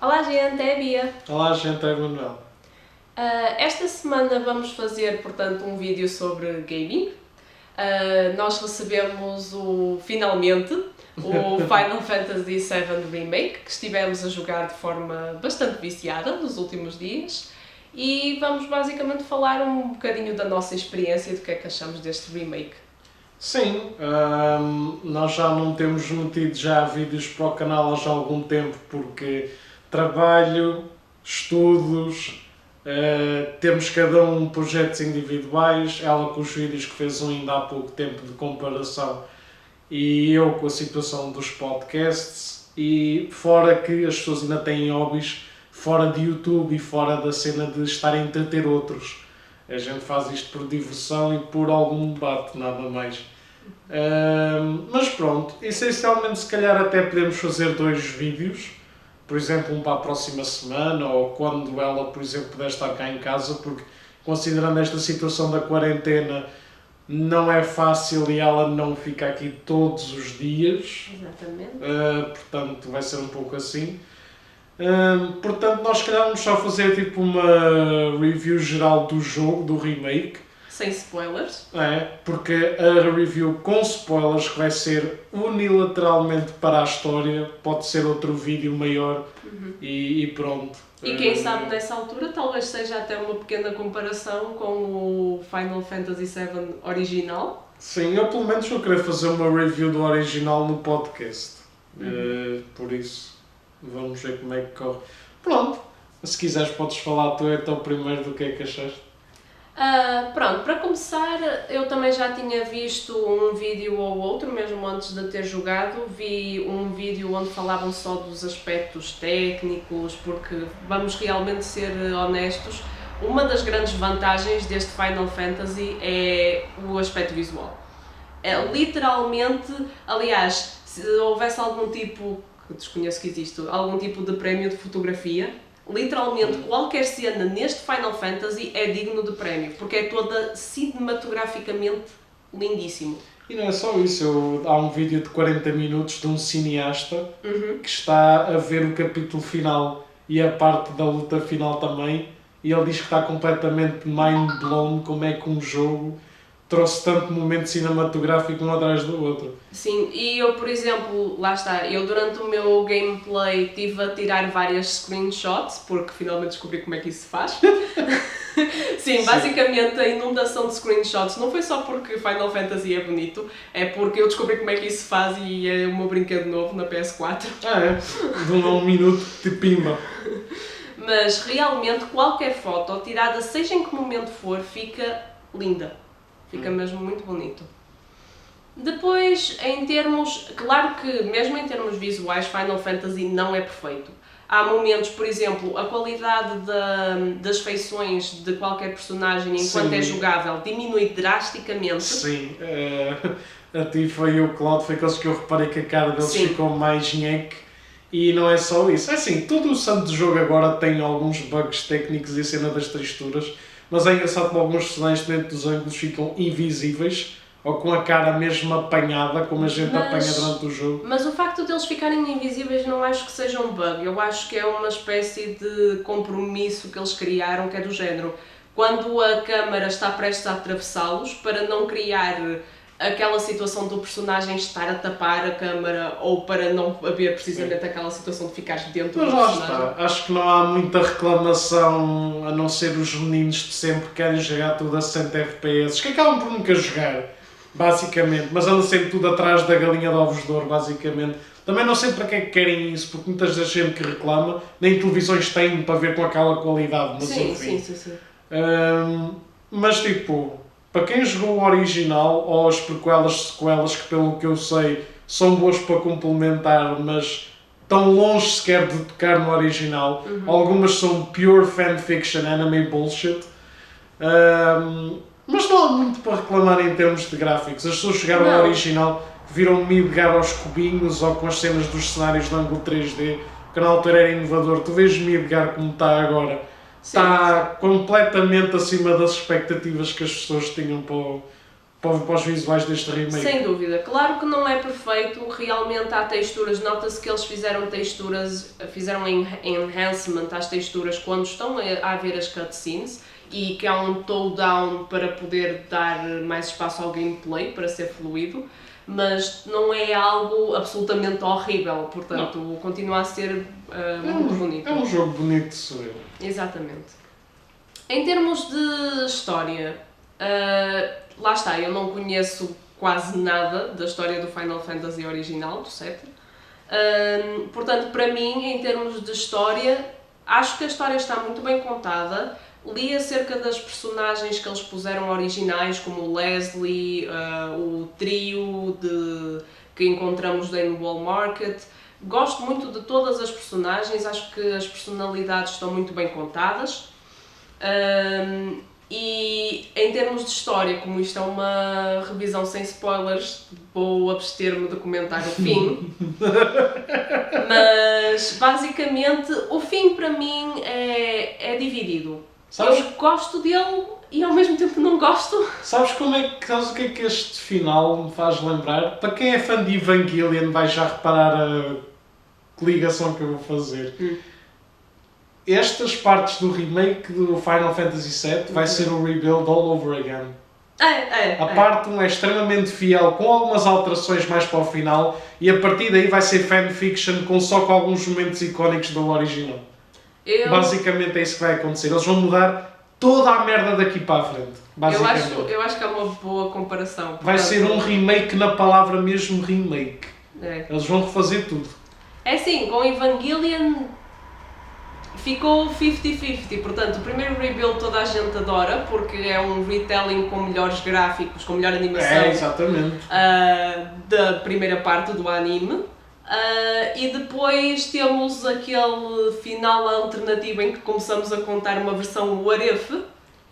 Olá gente, é a Bia. Olá, gente, é o Manuel. Esta semana vamos fazer, portanto, um vídeo sobre gaming. Nós recebemos finalmente o Final Fantasy VII Remake, que estivemos a jogar de forma bastante viciada nos últimos dias. E vamos basicamente falar um bocadinho da nossa experiência e do que é que achamos deste remake. Sim, nós já não temos metido já vídeos para o canal há já algum tempo porque trabalho, estudos, temos cada um projetos individuais, ela com os vídeos que fez ainda há pouco tempo de comparação e eu com a situação dos podcasts e fora que as pessoas ainda têm hobbies fora de YouTube e fora da cena de estar a entreter outros. A gente faz isto por diversão e por algum debate, nada mais. Mas pronto, essencialmente se calhar até podemos fazer 2 vídeos, por exemplo um para a próxima semana ou quando ela, por exemplo, puder estar cá em casa, porque considerando esta situação da quarentena não é fácil e ela não fica aqui todos os dias. Exatamente. Portanto vai ser um pouco assim. Portanto nós se calhar vamos só fazer tipo uma review geral do jogo, do remake. Sem spoilers. Porque a review com spoilers que vai ser unilateralmente para a história, pode ser outro vídeo maior e pronto. E quem sabe nessa altura talvez seja até uma pequena comparação com o Final Fantasy VII original. Sim, eu pelo menos vou querer fazer uma review do original no podcast. Por isso, vamos ver como é que corre. Pronto, se quiseres podes falar tu então primeiro do que é que achaste. Pronto, para começar, eu também já tinha visto um vídeo ou outro, mesmo antes de ter jogado. Vi um vídeo onde falavam só dos aspectos técnicos, porque vamos realmente ser honestos, uma das grandes vantagens deste Final Fantasy é o aspecto visual. É literalmente, aliás, se houvesse algum tipo, que desconheço que existe, algum tipo de prémio de fotografia, literalmente qualquer cena neste Final Fantasy é digno de prémio, porque é toda cinematograficamente lindíssimo. E não é só isso, há um vídeo de 40 minutos de um cineasta que está a ver o capítulo final e a parte da luta final também, e ele diz que está completamente mind blown como é que um jogo trouxe tanto momento cinematográfico um atrás do outro. Sim, e eu, por exemplo, lá está, eu durante o meu gameplay estive a tirar várias screenshots, porque finalmente descobri como é que isso se faz. Sim, basicamente a inundação de screenshots não foi só porque Final Fantasy é bonito, é porque eu descobri como é que isso se faz e é o meu brinquedo novo na PS4. De um minuto de pimba. Mas realmente qualquer foto tirada, seja em que momento for, fica linda. Fica mesmo muito bonito. Depois, em termos... Claro que, mesmo em termos visuais, Final Fantasy não é perfeito. Há momentos, por exemplo, a qualidade das feições de qualquer personagem enquanto é jogável diminui drasticamente. Sim, a ti foi o Cloud, foi aqueles que eu reparei que a cara deles ficou mais nheque. E não é só isso. É assim, todo o santo jogo agora tem alguns bugs técnicos e a cena das texturas. Mas é engraçado como alguns personagens dentro dos ângulos ficam invisíveis ou com a cara mesmo apanhada, como a gente apanha durante o jogo. Mas o facto de eles ficarem invisíveis não acho que seja um bug. Eu acho que é uma espécie de compromisso que eles criaram, que é do género. Quando a câmara está prestes a atravessá-los, para não criar aquela situação do personagem estar a tapar a câmara ou para não haver precisamente aquela situação de ficares dentro do personagem. Mas lá está, acho que não há muita reclamação, a não ser os meninos de sempre que querem jogar tudo a 60 FPS, que acabam por nunca jogar, basicamente, mas andam sempre tudo atrás da galinha de ovos de ouro, basicamente. Também não sei para que é que querem isso, porque muitas da gente que reclama, nem televisões têm para ver com aquela qualidade, mas enfim. Sim. Mas tipo... Para quem jogou o original, ou as prequelas, sequelas, que pelo que eu sei são boas para complementar, mas tão longe sequer de tocar no original. Algumas são pure fanfiction, anime bullshit. Mas não há muito para reclamar em termos de gráficos. As pessoas chegaram ao original, viram Midgar aos cubinhos ou com as cenas dos cenários de ângulo 3D, que na altura era inovador. Tu vês Midgar como está agora. Está completamente acima das expectativas que as pessoas tinham para os visuais deste remake. Sem dúvida. Claro que não é perfeito, realmente há texturas, nota-se que eles fizeram texturas, fizeram enhancement às texturas quando estão a ver as cutscenes e que há um toe down para poder dar mais espaço ao gameplay, para ser fluido, mas não é algo absolutamente horrível, portanto continua a ser muito bonito. É um jogo bonito de se ver. Exatamente. Em termos de história, lá está, eu não conheço quase nada da história do Final Fantasy original, do 7. Portanto, para mim, em termos de história, acho que a história está muito bem contada. Li acerca das personagens que eles puseram originais, como o Leslie, o trio que encontramos em Wall Market. Gosto muito de todas as personagens, acho que as personalidades estão muito bem contadas. E em termos de história, como isto é uma revisão sem spoilers, vou abster-me de comentar o fim. Mas basicamente o fim para mim é dividido. Sabes? Eu gosto dele e ao mesmo tempo não gosto. Sabes o que é que este final me faz lembrar? Para quem é fã de Evangelion vai já reparar a ligação que eu vou fazer. Estas partes do remake do Final Fantasy VII vai ser o rebuild all over again. A parte 1 é extremamente fiel, com algumas alterações mais para o final, e a partir daí vai ser fanfiction só com alguns momentos icónicos do original. Basicamente é isso que vai acontecer. Eles vão mudar toda a merda daqui para a frente. Eu acho que é uma boa comparação. Vai ser um remake na palavra mesmo remake. Eles vão refazer tudo. É assim, com Evangelion ficou 50-50, portanto o primeiro rebuild toda a gente adora porque é um retelling com melhores gráficos, com melhor animação exatamente. Da primeira parte do anime. E depois temos aquele final alternativo em que começamos a contar uma versão what if,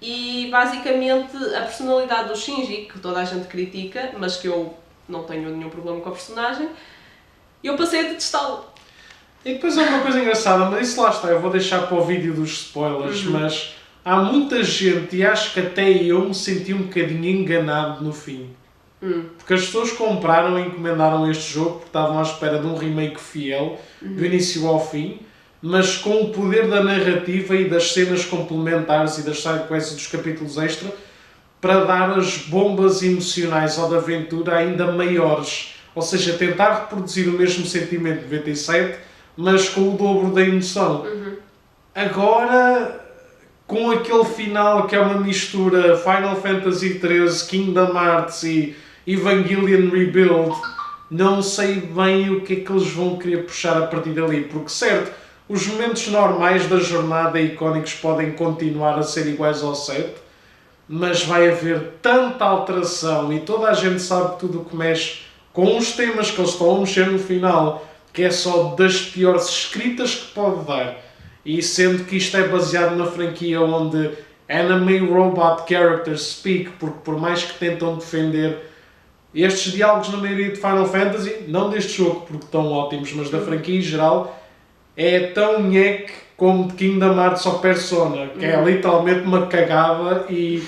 e basicamente a personalidade do Shinji, que toda a gente critica, mas que eu não tenho nenhum problema com a personagem, eu passei a detestá-lo. E depois é uma coisa engraçada, mas isso lá está, eu vou deixar para o vídeo dos spoilers, mas há muita gente, e acho que até eu me senti um bocadinho enganado no fim. Porque as pessoas compraram e encomendaram este jogo porque estavam à espera de um remake fiel, do início ao fim, mas com o poder da narrativa e das cenas complementares e das sidequests e dos capítulos extra para dar as bombas emocionais ou de aventura ainda maiores. Ou seja, tentar reproduzir o mesmo sentimento de 97, mas com o dobro da emoção. Agora, com aquele final que é uma mistura Final Fantasy XIII, Kingdom Hearts e Evangelion Rebuild, não sei bem o que é que eles vão querer puxar a partir dali, porque certo, os momentos normais da jornada icónicos podem continuar a ser iguais ao 7, mas vai haver tanta alteração e toda a gente sabe que tudo o que mexe com os temas que eles estão a mexer no final, que é só das piores escritas que pode dar, e sendo que isto é baseado na franquia onde anime robot characters speak, porque por mais que tentam defender estes diálogos na maioria de Final Fantasy, não deste jogo porque estão ótimos, mas da franquia em geral, é tão nheque como de Kingdom Hearts ou Persona, que é literalmente uma cagada e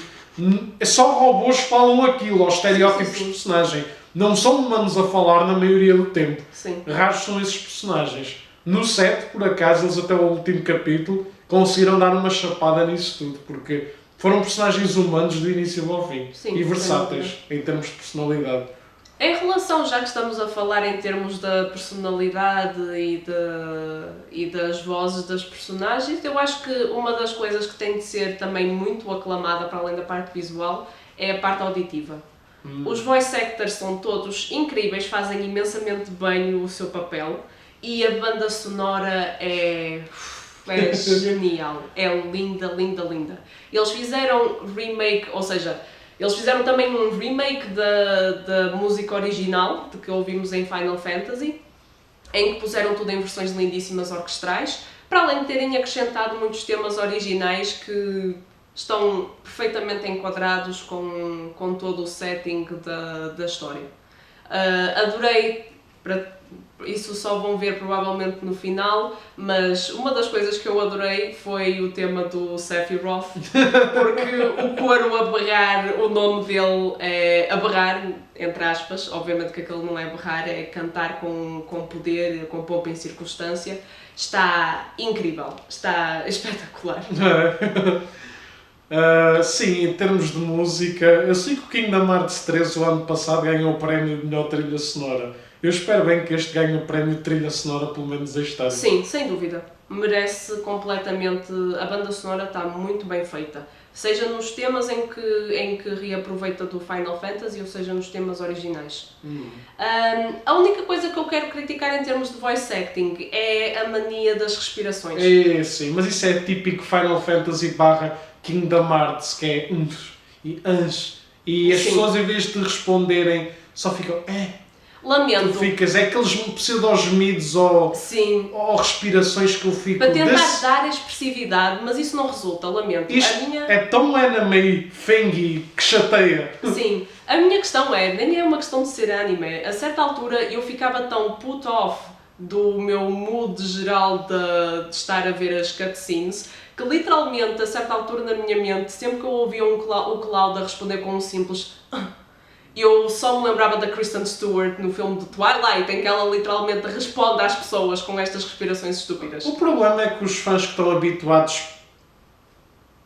só robôs falam aquilo, aos estereótipos de personagem. Não são humanos a falar na maioria do tempo. Raros são esses personagens. No 7, por acaso, eles até o último capítulo conseguiram dar uma chapada nisso tudo, porque foram personagens humanos do início ao fim. E versáteis, em termos de personalidade. Em relação, já que estamos a falar em termos da personalidade e das vozes das personagens, eu acho que uma das coisas que tem de ser também muito aclamada, para além da parte visual, é a parte auditiva. Os voice actors são todos incríveis, fazem imensamente bem o seu papel, e a banda sonora é genial, é linda, linda, linda. Eles fizeram remake, ou seja, eles fizeram também um remake da música original, de que ouvimos em Final Fantasy, em que puseram tudo em versões lindíssimas orquestrais, para além de terem acrescentado muitos temas originais que estão perfeitamente enquadrados com todo o setting da história. Adorei, isso só vão ver provavelmente no final, mas uma das coisas que eu adorei foi o tema do Sephiroth, porque o coro a berrar, o nome dele é a berrar, entre aspas, obviamente que aquilo não é berrar, é cantar com poder, com pompa em circunstância, está incrível, está espetacular. Sim, em termos de música, eu sei que o Kingdom Hearts 3 o ano passado ganhou o prémio de melhor trilha sonora. Eu espero bem que este ganhe o prémio de trilha sonora pelo menos este ano. Sim, sem dúvida. Merece completamente. A banda sonora está muito bem feita. Seja nos temas em que reaproveita do Final Fantasy ou seja nos temas originais. A única coisa que eu quero criticar em termos de voice acting é a mania das respirações. É, sim, mas isso é típico Final Fantasy barra Kingdom Hearts, que é e e as Sim. pessoas em vez de responderem só ficam Lamento. Tu ficas, é aqueles pseudo-gemidos ou respirações que eu fico... Para tentar dar expressividade, mas isso não resulta, lamento. Isto é tão anime, fengi, que chateia. Sim, a minha questão nem é uma questão de ser anime. A certa altura eu ficava tão put off do meu mood geral de estar a ver as cutscenes que literalmente a certa altura na minha mente, sempre que eu ouvia o Cloud a responder com um simples eu só me lembrava da Kristen Stewart no filme de Twilight, em que ela literalmente responde às pessoas com estas respirações estúpidas. O problema é que os fãs que estão habituados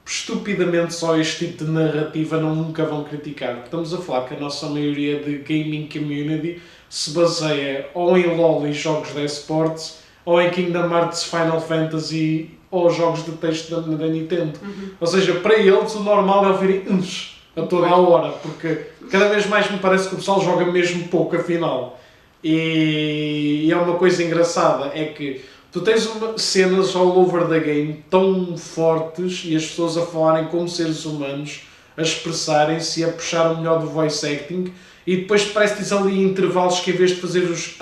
estupidamente só a este tipo de narrativa nunca vão criticar. Estamos a falar que a nossa maioria de gaming community se baseia ou em LoL e jogos de esportes, ou em Kingdom Hearts, Final Fantasy ou jogos de texto da Nintendo. Ou seja, para eles o normal é ouvirem a toda a hora, porque cada vez mais me parece que o pessoal joga mesmo pouco, afinal. E é uma coisa engraçada, é que tu tens cenas all over the game tão fortes e as pessoas a falarem como seres humanos, a expressarem-se e a puxar o melhor do voice acting, e depois parece-te ali intervalos que em vez de fazer os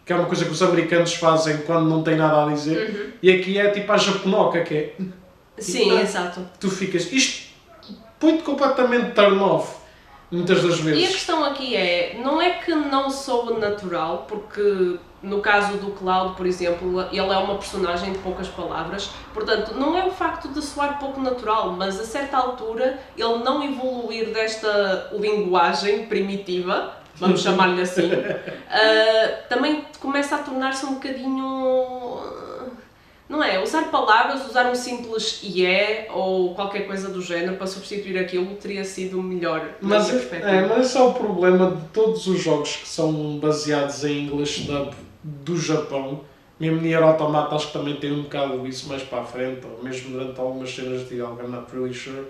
que é uma coisa que os americanos fazem quando não têm nada a dizer, e aqui é tipo a japonoca, que é... Sim, exato. Tu ficas... Isto põe-te completamente turn off, muitas das vezes. E a questão aqui não é que não soa natural, porque no caso do Cloud, por exemplo, ele é uma personagem de poucas palavras, portanto, não é o facto de soar pouco natural, mas a certa altura ele não evoluir desta linguagem primitiva, vamos chamar-lhe assim, também começa a tornar-se um bocadinho... Não é? Usar palavras, usar um simples ou qualquer coisa do género para substituir aquilo teria sido melhor na minha perspectiva. Mas esse é o problema de todos os jogos que são baseados em English dub do Japão. Mesmo Nier Automata acho que também tem um bocado isso mais para a frente, ou mesmo durante algumas cenas de diálogo, I'm not really sure.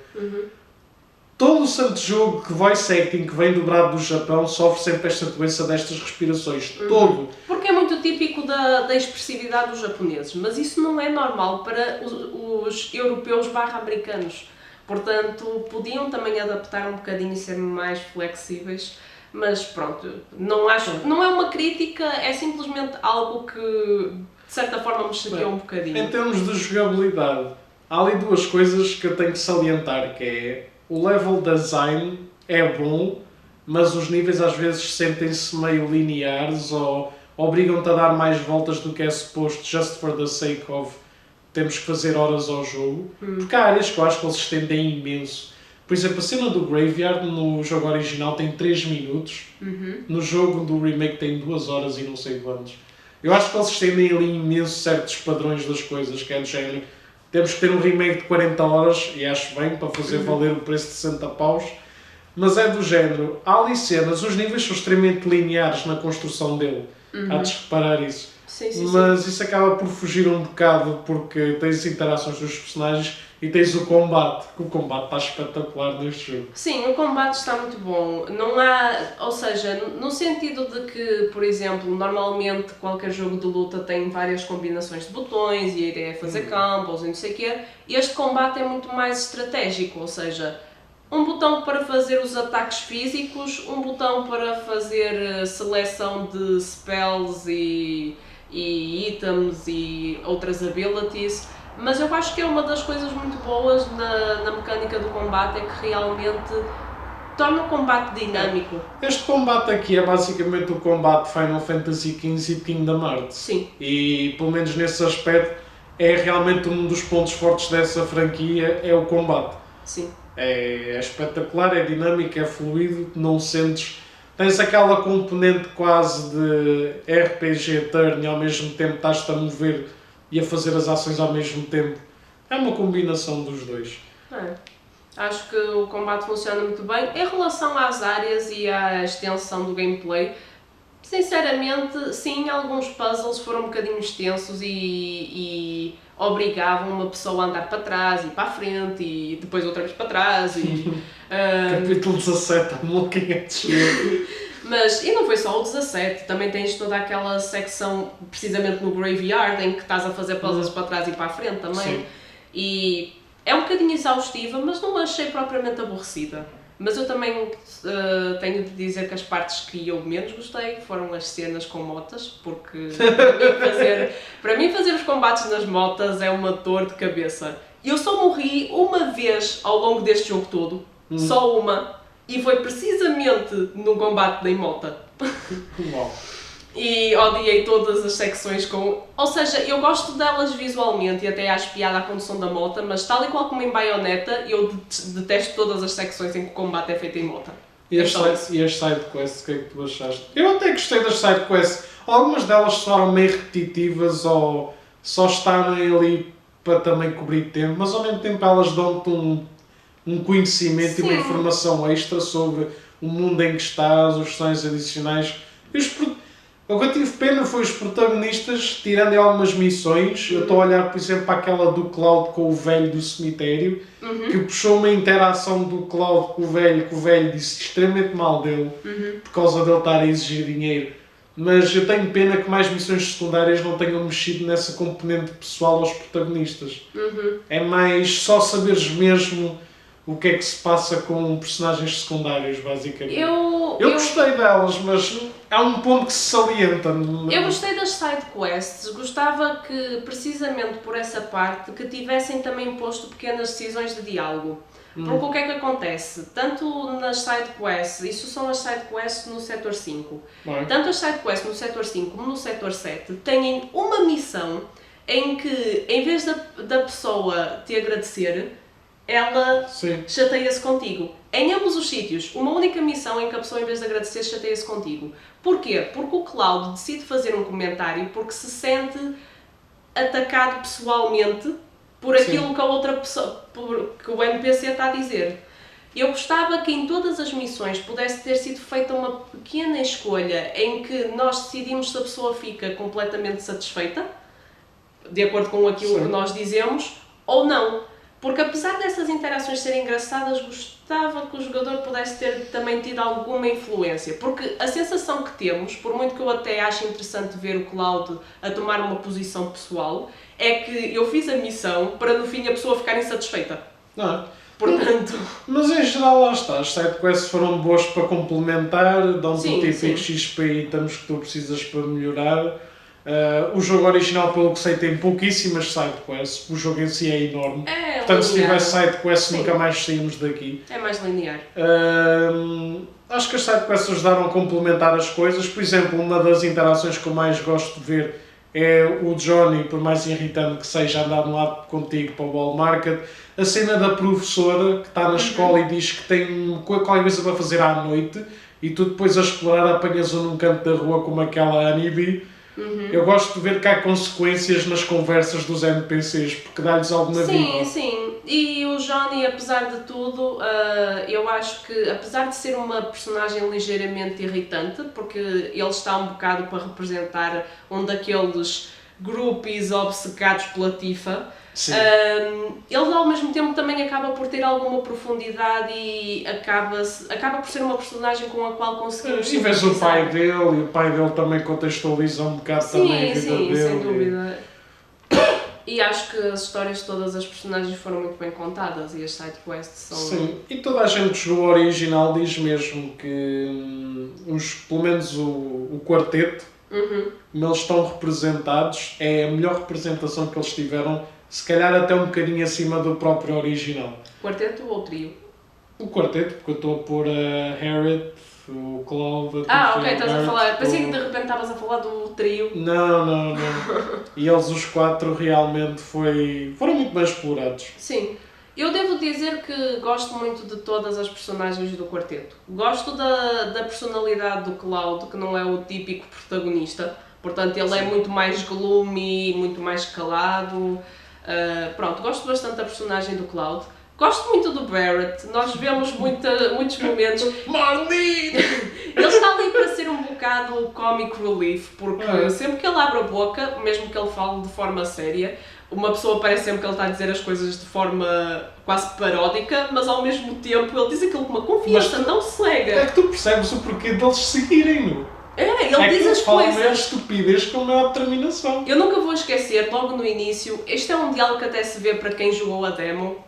Todo o santo jogo que voice acting que vem dobrado do Japão sofre sempre esta doença destas respirações. Todo. Porque é muito típico da expressividade dos japoneses, mas isso não é normal para os europeus /americanos. Portanto, podiam também adaptar um bocadinho e ser mais flexíveis, mas pronto, não é uma crítica, é simplesmente algo que de certa forma me chateou um bocadinho. Em termos de jogabilidade, há ali duas coisas que eu tenho que salientar, que é o level design é bom, mas os níveis às vezes sentem-se meio lineares ou obrigam-te a dar mais voltas do que é suposto, just for the sake of temos que fazer horas ao jogo. Porque há áreas que eu acho que eles se estendem imenso. Por exemplo, a cena do Graveyard no jogo original tem 3 minutos, no jogo do remake tem 2 horas e não sei quantos. Eu acho que eles estendem ali imenso certos padrões das coisas, que é do género. Temos que ter um remake de 40 horas, e acho bem, para fazer valer o preço de 60 paus. Mas é do género, há ali cenas, os níveis são extremamente lineares na construção dele. Há de reparar isso. Mas isso acaba por fugir um bocado, porque tens interações dos personagens e tens o combate, que o combate está espetacular neste jogo. Sim, o combate está muito bom. Não há, ou seja, no sentido de que, por exemplo, normalmente qualquer jogo de luta tem várias combinações de botões e a ideia é fazer combos e não sei o quê. Este combate é muito mais estratégico, ou seja, um botão para fazer os ataques físicos, um botão para fazer seleção de spells e itens e outras abilities. Mas eu acho que é uma das coisas muito boas na mecânica do combate é que realmente torna o combate dinâmico. Este combate aqui é basicamente o combate Final Fantasy XV e de Kingdom Hearts. Sim. E pelo menos nesse aspecto é realmente um dos pontos fortes dessa franquia, é o combate. Sim. É espetacular, é dinâmico, é fluido, não sentes... Tens aquela componente quase de RPG turn e ao mesmo tempo estás-te a mover e a fazer as ações ao mesmo tempo. É uma combinação dos dois. Acho que o combate funciona muito bem. Em relação às áreas e à extensão do gameplay, sinceramente, sim, alguns puzzles foram um bocadinho extensos e obrigavam uma pessoa a andar para trás e para a frente e depois outra vez para trás. Capítulo 17, a maluquinha desceu. Mas, e não foi só o 17, também tens toda aquela secção, precisamente no Graveyard, em que estás a fazer puzzles para trás e para a frente também. Sim. E é um bocadinho exaustiva, mas não a achei propriamente aborrecida. Mas eu também tenho de dizer que as partes que eu menos gostei foram as cenas com motas, porque para mim fazer os combates nas motas é uma dor de cabeça. Eu só morri uma vez ao longo deste jogo todo, só uma, e foi precisamente num combate em mota. Uau. E odiei todas as secções com... Ou seja, eu gosto delas visualmente e até acho piada a condução da moto, mas tal e qual como em Bayonetta, eu detesto todas as secções em que o combate é feito em moto. E as sidequests, o que é que tu achaste? Eu até gostei das sidequests. Algumas delas soaram meio repetitivas ou só estarem ali para também cobrir tempo, mas ao mesmo tempo elas dão-te um conhecimento Sim. e uma informação extra sobre o mundo em que estás, os sonhos adicionais. O que eu tive pena foi os protagonistas, tirando em algumas missões. Eu estou a olhar, por exemplo, para aquela do Cloud com o velho do cemitério, que puxou uma interação do Cloud com o velho, que o velho disse extremamente mal dele, por causa dele estar a exigir dinheiro. Mas eu tenho pena que mais missões secundárias não tenham mexido nessa componente pessoal aos protagonistas. É mais só saberes mesmo o que é que se passa com personagens secundários, basicamente. Eu gostei delas, mas há um ponto que se salienta. Eu gostei das sidequests, gostava que, precisamente por essa parte, que tivessem também posto pequenas decisões de diálogo. Porque o que é que acontece? Tanto nas sidequests, isso são as sidequests no setor 5, tanto as sidequests no setor 5 como no setor 7 têm uma missão em que, em vez da pessoa te agradecer, ela chateia-se contigo. Em ambos os sítios, uma única missão em que a pessoa, em vez de agradecer, chateia-se contigo. Porquê? Porque o Cloud decide fazer um comentário porque se sente atacado pessoalmente por aquilo que a outra pessoa, que o NPC está a dizer. Eu gostava que em todas as missões pudesse ter sido feita uma pequena escolha em que nós decidimos se a pessoa fica completamente satisfeita, de acordo com aquilo que nós dizemos, ou não. Porque apesar dessas interações serem engraçadas, gostava que o jogador pudesse ter também tido alguma influência. Porque a sensação que temos, por muito que eu até ache interessante ver o Cloud a tomar uma posição pessoal, é que eu fiz a missão para no fim a pessoa ficar insatisfeita. Não. Portanto... Mas em geral lá está, as sidequests foram boas para complementar, dão-te o típico XP e itens que tu precisas para melhorar. O jogo original, pelo que sei, tem pouquíssimas sidequests, o jogo em si é enorme. Portanto, se tivesse sidequests nunca mais saímos daqui. É mais linear. Acho que as sidequests ajudaram a complementar as coisas. Por exemplo, uma das interações que eu mais gosto de ver é o Johnny, por mais irritante que seja, andar de um lado contigo para o Wall Market. A cena da professora que está na escola e diz que tem qualquer coisa para fazer à noite e tu depois a explorar apanhas-o num canto da rua como aquela Annie. Eu gosto de ver que há consequências nas conversas dos NPCs, porque dá-lhes alguma vida. Sim. E o Johnny, apesar de tudo, eu acho que, apesar de ser uma personagem ligeiramente irritante, porque ele está um bocado para representar um daqueles groupies obcecados pela Tifa, ele ao mesmo tempo também acaba por ter alguma profundidade e acaba por ser uma personagem com a qual conseguimos... E vês o pai dele, e o pai dele também contextualiza um bocado também a vida dele. Sim, sem dúvida. E acho que as histórias de todas as personagens foram muito bem contadas e as sidequests são... Sim, e toda a gente que jogou o original diz mesmo que pelo menos o quarteto, como eles estão representados, é a melhor representação que eles tiveram, se calhar até um bocadinho acima do próprio original. Quarteto ou trio? O quarteto, porque eu estou a pôr a Harriet, o Cloud... Ok, estás a falar... Pensei que de repente estavas a falar do trio. Não. E eles, os 4, realmente foram muito bem explorados. Sim. Eu devo dizer que gosto muito de todas as personagens do quarteto. Gosto da personalidade do Cloud, que não é o típico protagonista. Portanto, ele é muito mais gloomy, muito mais calado. Pronto, gosto bastante da personagem do Cloud. Gosto muito do Barrett. Nós vemos muitos momentos... Marlene! Ele está ali para ser um bocado comic relief, porque sempre que ele abre a boca, mesmo que ele fale de forma séria, uma pessoa parece sempre que ele está a dizer as coisas de forma quase paródica, mas ao mesmo tempo ele diz aquilo com uma confiança, não cega. É que tu percebes o porquê deles seguirem-no. Ele diz as fala coisas. É estupidez com a maior determinação. Eu nunca vou esquecer, logo no início, este é um diálogo que até se vê para quem jogou a demo.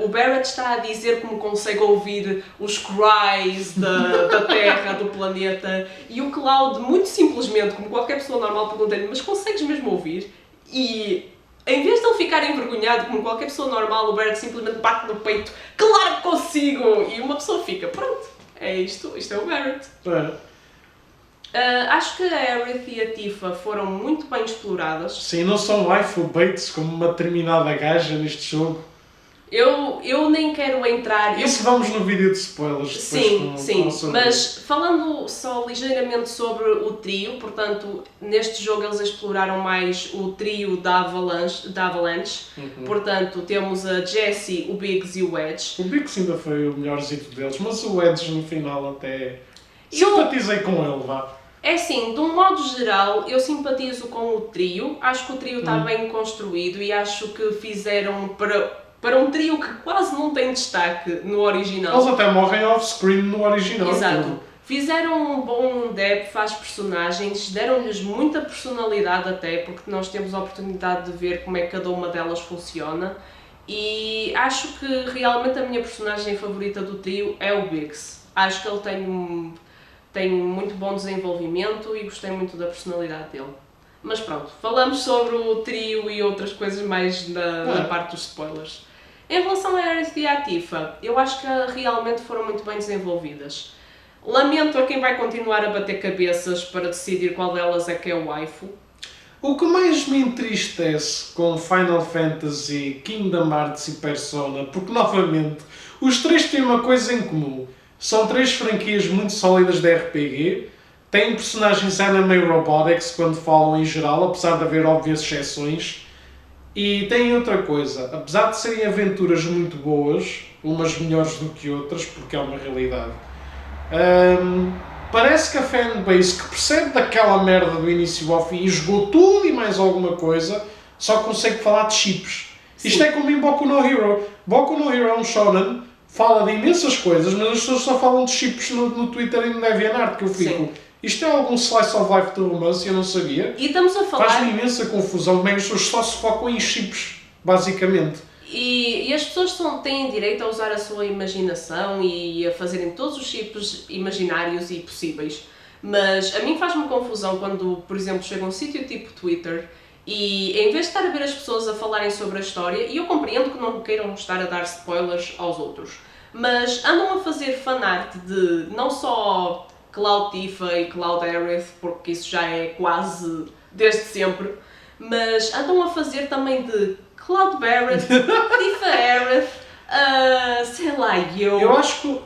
O Barrett está a dizer como consegue ouvir os cries da Terra, do planeta, e o Cloud, muito simplesmente, como qualquer pessoa normal, pergunta-lhe: mas consegues mesmo ouvir? E em vez de ele ficar envergonhado, como qualquer pessoa normal, o Barrett simplesmente bate no peito: claro que consigo! E uma pessoa fica: pronto, é isto é o Barrett. Acho que a Aerith e a Tifa foram muito bem exploradas. Sim, não são waifu baits como uma determinada gaja neste jogo. Eu nem quero entrar... Isso vamos no vídeo de spoilers depois. Sim, mas falando só ligeiramente sobre o trio, portanto, neste jogo eles exploraram mais o trio da Avalanche. Portanto, temos a Jessie, o Biggs e o Wedge. O Biggs ainda foi o melhorzito deles, mas o Wedge no final até... simpatizei com ele, vá. É assim, de um modo geral, eu simpatizo com o trio. Acho que o trio está bem construído e acho que fizeram para um trio que quase não tem destaque no original. Eles até morrem off-screen no original. Exato. Fizeram um bom depth às personagens, deram-lhes muita personalidade até, porque nós temos a oportunidade de ver como é que cada uma delas funciona. E acho que realmente a minha personagem favorita do trio é o Biggs. Acho que ele tem muito bom desenvolvimento e gostei muito da personalidade dele. Mas pronto, falamos sobre o trio e outras coisas mais na parte dos spoilers. Em relação a Aerith e a Tifa, eu acho que realmente foram muito bem desenvolvidas. Lamento a quem vai continuar a bater cabeças para decidir qual delas é que é o waifu. O que mais me entristece com Final Fantasy, Kingdom Hearts e Persona, porque novamente os três têm uma coisa em comum. São três franquias muito sólidas de RPG, têm personagens anime robotics quando falam em geral, apesar de haver óbvias exceções, e têm outra coisa, apesar de serem aventuras muito boas, umas melhores do que outras, porque é uma realidade, parece que a fanbase que percebe daquela merda do início ao fim e jogou tudo e mais alguma coisa, só consegue falar de chips. Sim. Isto é como em Boku no Hero. Boku no Hero é um shonen, fala de imensas coisas, mas as pessoas só falam de chips no Twitter e no DeviantArt, que eu fico... Sim. Isto é algum slice of life de romance, eu não sabia. E estamos a falar... Faz-me imensa confusão, como é que as pessoas só se focam em chips, basicamente. E as pessoas têm direito a usar a sua imaginação e a fazerem todos os chips imaginários e possíveis. Mas a mim faz-me confusão quando, por exemplo, chega a um sítio tipo Twitter e em vez de estar a ver as pessoas a falarem sobre a história, e eu compreendo que não queiram estar a dar spoilers aos outros, mas andam a fazer fanart de não só Cloud Tifa e Cloud Aerith, porque isso já é quase desde sempre, mas andam a fazer também de Cloud Barrett, Tifa Aerith, sei lá, eu acho que...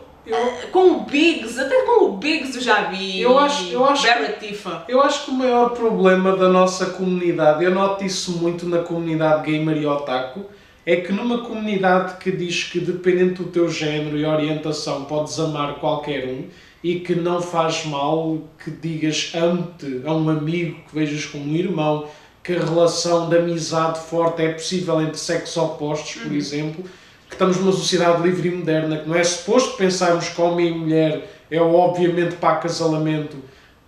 com o Biggs, até com o Biggs eu já vi. Eu acho Barrett Tifa. Eu acho que o maior problema da nossa comunidade, eu noto isso muito na comunidade gamer e otaku, é que numa comunidade que diz que dependendo do teu género e orientação podes amar qualquer um e que não faz mal que digas amo-te a um amigo que vejas como um irmão, que a relação de amizade forte é possível entre sexos opostos, por exemplo, que estamos numa sociedade livre e moderna, que não é suposto pensarmos que homem e mulher é obviamente para acasalamento.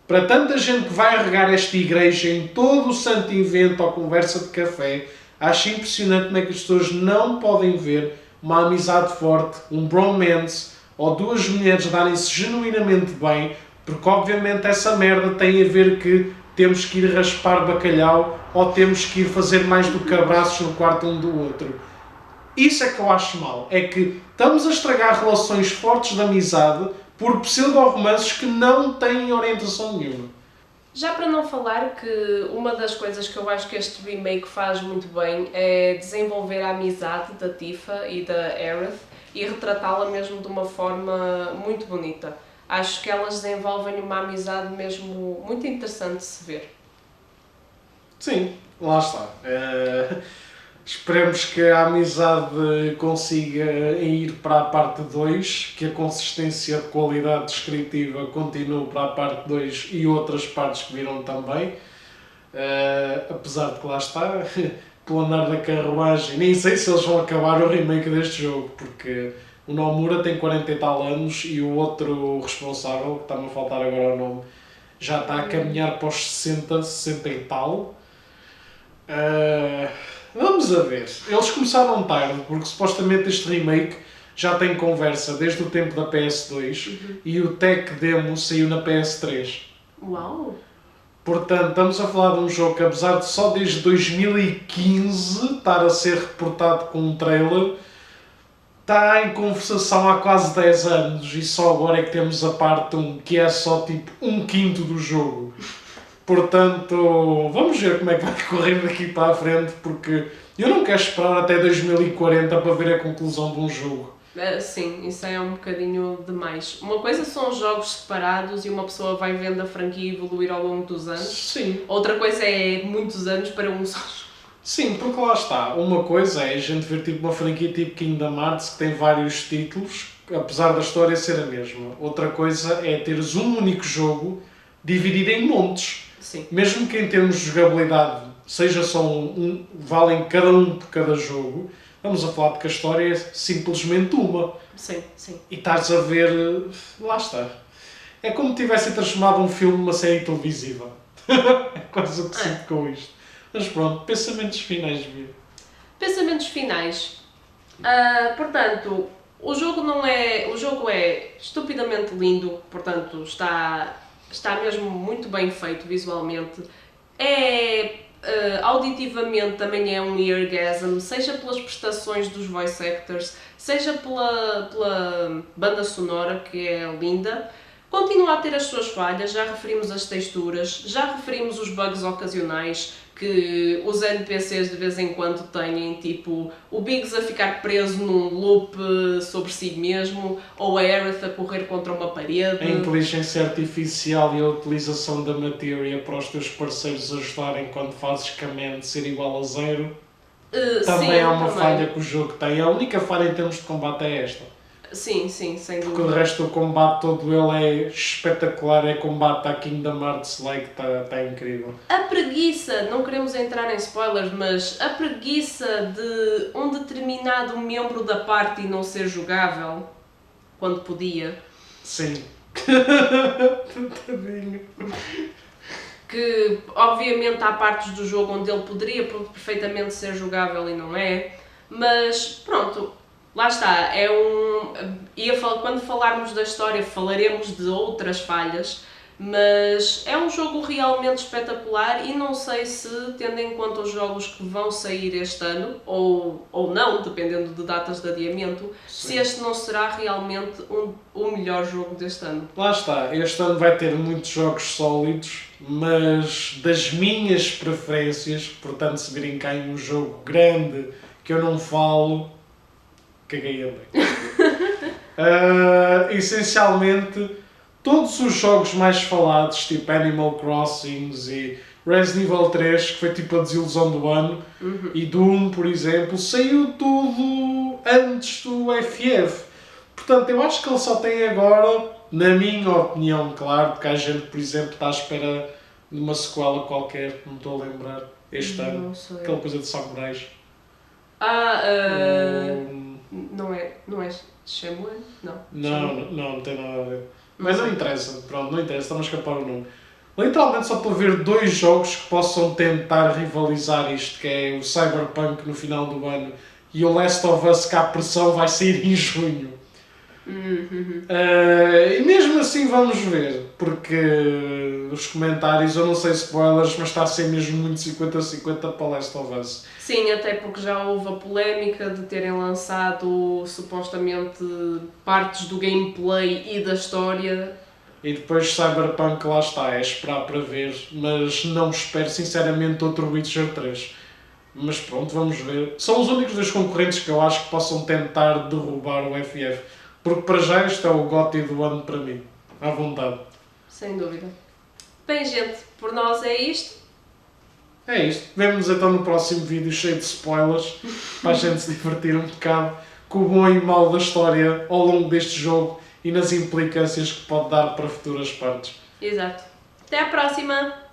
Para tanta gente que vai regar esta igreja em todo o santo evento ou conversa de café, acho impressionante como é que as pessoas não podem ver uma amizade forte, um bromance, ou duas mulheres darem-se genuinamente bem, porque obviamente essa merda tem a ver que temos que ir raspar bacalhau ou temos que ir fazer mais do que abraços no quarto um do outro. Isso é que eu acho mal. É que estamos a estragar relações fortes de amizade por pseudo-romances que não têm orientação nenhuma. Já para não falar que uma das coisas que eu acho que este remake faz muito bem é desenvolver a amizade da Tifa e da Aerith e retratá-la mesmo de uma forma muito bonita. Acho que elas desenvolvem uma amizade mesmo muito interessante de se ver. Sim, lá está. Esperemos que a amizade consiga ir para a parte 2, que a consistência de qualidade descritiva continue para a parte 2 e outras partes que virão também. Apesar de que lá está, pelo andar da carruagem, nem sei se eles vão acabar o remake deste jogo, porque o Nomura tem 40 e tal anos e o outro responsável, que está-me a faltar agora o nome, já está a caminhar para os 60, 60 e tal. Vamos a ver. Eles começaram tarde, porque supostamente este remake já tem conversa desde o tempo da PS2 e o tech demo saiu na PS3. Uau! Portanto, estamos a falar de um jogo que, apesar de só desde 2015 estar a ser reportado com um trailer, está em conversação há quase 10 anos e só agora é que temos a parte 1, que é só tipo 1/5 do jogo. Portanto, vamos ver como é que vai correr daqui para a frente, porque eu não quero esperar até 2040 para ver a conclusão de um jogo. Sim, isso é um bocadinho demais. Uma coisa são jogos separados e uma pessoa vai vendo a franquia evoluir ao longo dos anos. Sim. Outra coisa é muitos anos para um só jogo. Sim, porque lá está. Uma coisa é a gente ver tipo uma franquia tipo Kingdom Hearts que tem vários títulos, apesar da história ser a mesma. Outra coisa é teres um único jogo dividido em montes. Sim. Mesmo que em termos de jogabilidade seja só valem cada um por cada jogo, vamos a falar de que a história é simplesmente uma. Sim, sim. E estás a ver... Lá está. É como se tivessem transformado um filme numa série televisiva. É quase o que sinto com isto. Mas pronto, pensamentos finais, Bia. Pensamentos finais. Portanto, o jogo é estupidamente lindo, portanto está mesmo muito bem feito visualmente. Auditivamente também é um eargasm, seja pelas prestações dos voice actors, seja pela banda sonora, que é linda. Continua a ter as suas falhas, já referimos as texturas, já referimos os bugs ocasionais que os NPCs de vez em quando têm, tipo o Biggs a ficar preso num loop sobre si mesmo, ou a Aerith a correr contra uma parede. A inteligência artificial e a utilização da matéria para os teus parceiros ajudarem quando fazes command ser igual a 0. Também há uma falha que o jogo tem. A única falha em termos de combate é esta. Sim, sem dúvida. Porque o resto do combate todo ele é espetacular, é combate à Kingdom Hearts like, está incrível. A preguiça, não queremos entrar em spoilers, mas a preguiça de um determinado membro da party não ser jogável, quando podia. Sim. Tadinho. Que obviamente há partes do jogo onde ele poderia perfeitamente ser jogável e não é, mas pronto. Lá está, quando falarmos da história falaremos de outras falhas, mas é um jogo realmente espetacular e não sei se, tendo em conta os jogos que vão sair este ano, ou não, dependendo de datas de adiamento, se este não será realmente o melhor jogo deste ano. Lá está, este ano vai ter muitos jogos sólidos, mas das minhas preferências, portanto se virem cá em um jogo grande que eu não falo, caguei a bem. Essencialmente, todos os jogos mais falados, tipo Animal Crossings e Resident Evil 3, que foi tipo a desilusão do ano, e Doom, por exemplo, saiu tudo antes do FF. Portanto, eu acho que ele só tem agora, na minha opinião, claro, porque há gente, por exemplo, está à espera de uma sequela qualquer, não estou a lembrar, este ano, aquela coisa de samurais. Não é Shenmue? Não tem nada a ver. Mas não interessa, pronto, não interessa, estamos a escapar o nome. Literalmente só para ver dois jogos que possam tentar rivalizar isto, que é o Cyberpunk no final do ano e o Last of Us, que a pressão vai sair em junho. E mesmo assim vamos ver, porque os comentários, eu não sei spoilers, mas está a ser mesmo muito 50-50 para Last of Us. Sim, até porque já houve a polémica de terem lançado supostamente partes do gameplay e da história. E depois Cyberpunk, lá está, é esperar para ver, mas não espero sinceramente outro Witcher 3. Mas pronto, vamos ver. São os únicos dois concorrentes que eu acho que possam tentar derrubar o FF. Porque para já este é o GOTY do ano para mim. À vontade. Sem dúvida. Bem, gente, por nós é isto. É isto. Vemo-nos então no próximo vídeo cheio de spoilers, para a gente se divertir um bocado com o bom e mau da história ao longo deste jogo e nas implicâncias que pode dar para futuras partes. Exato. Até à próxima!